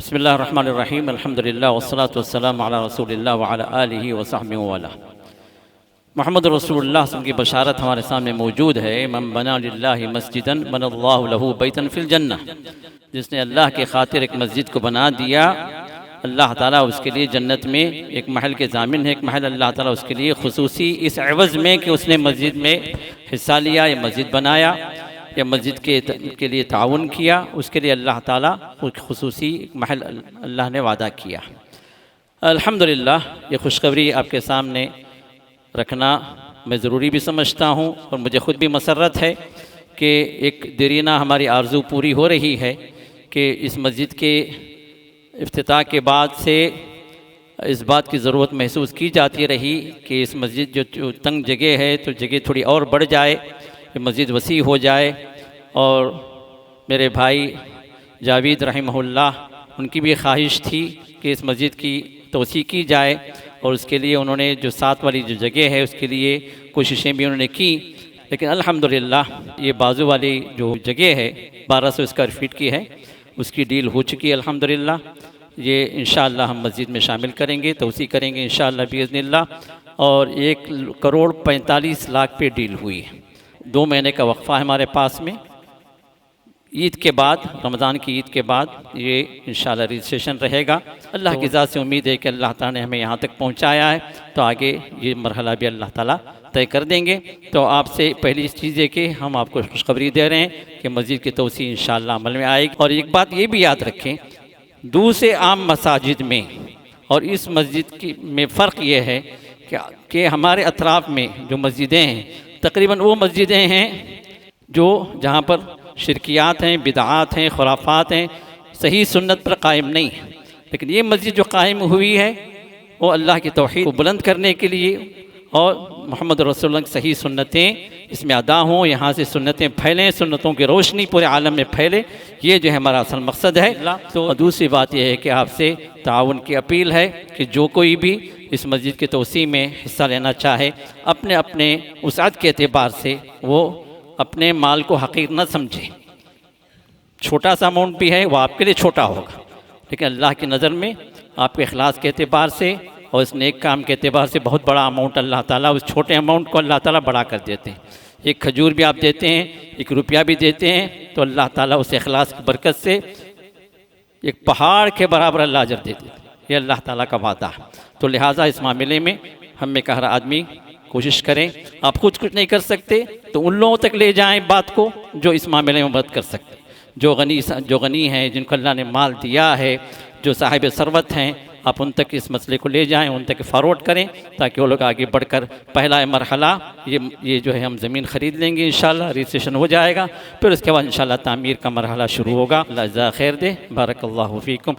بسم اللہ الرحمن الرحیم الحمدللہ والصلاة والسلام علی رسول اللہ وعلی آلہ وصحبہ وعلا۔ محمد رسول اللہ صلی اللہ علیہ وسلم کی بشارت ہمارے سامنے موجود ہے۔ من بنا للہ مسجدا بنى اللہ لہ بیتا فی الجنہ، جس نے اللہ کی خاطر ایک مسجد کو بنا دیا، اللہ تعالیٰ اس کے لیے جنت میں ایک محل کے ضامن ہے۔ ایک محل اللہ تعالیٰ اس کے لیے خصوصی اس عوض میں کہ اس نے مسجد میں حصہ لیا یا مسجد بنایا یا مسجد کے لیے تعاون کیا، اس کے لیے اللہ تعالیٰ خصوصی محل اللہ نے وعدہ کیا۔ الحمدللہ یہ خوشخبری آپ کے سامنے رکھنا میں ضروری بھی سمجھتا ہوں، اور مجھے خود بھی مسرت ہے کہ ایک دیرینہ ہماری آرزو پوری ہو رہی ہے کہ اس مسجد کے افتتاح کے بعد سے اس بات کی ضرورت محسوس کی جاتی رہی کہ اس مسجد جو تنگ جگہ ہے تو جگہ تھوڑی اور بڑھ جائے، مسجد وسیع ہو جائے۔ اور میرے بھائی جاوید رحمہ اللہ، ان کی بھی خواہش تھی کہ اس مسجد کی توسیع کی جائے، اور اس کے لیے انہوں نے جو ساتھ والی جو جگہ ہے اس کے لیے کوششیں بھی انہوں نے کی، لیکن الحمدللہ یہ بازو والی جو جگہ ہے 1200 اسکوائر فیٹ کی ہے، اس کی ڈیل ہو چکی ہے الحمدللہ۔ یہ انشاءاللہ ہم مسجد میں شامل کریں گے، توسیع کریں گے انشاءاللہ باذن اللہ، اور 1,45,00,000 پہ ڈیل ہوئی ہے۔ 2 مہینے کا وقفہ ہے ہمارے پاس میں، عید کے بعد، رمضان کی عید کے بعد یہ انشاءاللہ رجسٹریشن رہے گا۔ اللہ کی ذات سے امید ہے کہ اللہ تعالیٰ نے ہمیں یہاں تک پہنچایا ہے، تو آگے یہ مرحلہ بھی اللہ تعالیٰ طے کر دیں گے۔ تو آپ سے پہلی چیز ہے کہ ہم آپ کو خوشخبری دے رہے ہیں کہ مسجد کی توسیع انشاءاللہ عمل میں آئے گی۔ اور ایک بات یہ بھی یاد رکھیں، دوسرے عام مساجد میں اور اس مسجد میں فرق یہ ہے کہ ہمارے اطراف میں جو مسجدیں ہیں تقریباً وہ مسجدیں ہیں جہاں پر شرکیات ہیں، بدعات ہیں، خرافات ہیں، صحیح سنت پر قائم نہیں ہے، لیکن یہ مسجد جو قائم ہوئی ہے وہ اللہ کی توحید کو بلند کرنے کے لیے اور محمد رسول اللہ کی صحیح سنتیں اس میں ادا ہوں، یہاں سے سنتیں پھیلیں، سنتوں کی روشنی پورے عالم میں پھیلے، یہ جو ہے ہمارا اصل مقصد ہے۔ تو دوسری بات یہ ہے کہ آپ سے تعاون کی اپیل ہے کہ جو کوئی بھی اس مسجد کی توسیع میں حصہ لینا چاہے، اپنے وسعت کے اعتبار سے وہ اپنے مال کو حقیر نہ سمجھے۔ چھوٹا سا اماؤنٹ بھی ہے وہ آپ کے لیے چھوٹا ہوگا، لیکن اللہ کی نظر میں آپ کے اخلاص کے اعتبار سے اور اس نیک کام کے اعتبار سے بہت بڑا اماؤنٹ اللہ تعالیٰ اس چھوٹے اماؤنٹ کو اللہ تعالیٰ بڑا کر دیتے ہیں۔ ایک کھجور بھی آپ دیتے ہیں، 1 روپیہ بھی دیتے ہیں، تو اللہ تعالیٰ اس اخلاص کی برکت سے ایک پہاڑ کے برابر اللہ اجر دیتے ہیں۔ یہ اللہ تعالیٰ کا وعدہ ہے۔ تو لہٰذا اس معاملے میں ہم میں کا ہر آدمی کوشش کریں۔ آپ خود کچھ نہیں کر سکتے تو ان لوگوں تک لے جائیں بات کو جو اس معاملے میں مدد کر سکتے، جو غنی ہیں، جن کو اللہ نے مال دیا ہے، جو صاحب ثروت ہیں، آپ ان تک اس مسئلے کو لے جائیں، ان تک فارورڈ کریں تاکہ وہ لوگ آگے بڑھ کر پہلا مرحلہ یہ جو ہے ہم زمین خرید لیں گے انشاءاللہ، رجسٹریشن ہو جائے گا، پھر اس کے بعد انشاءاللہ تعمیر کا مرحلہ شروع ہوگا۔ اللہ جزاک خیر دے، بارک اللہ فیکم۔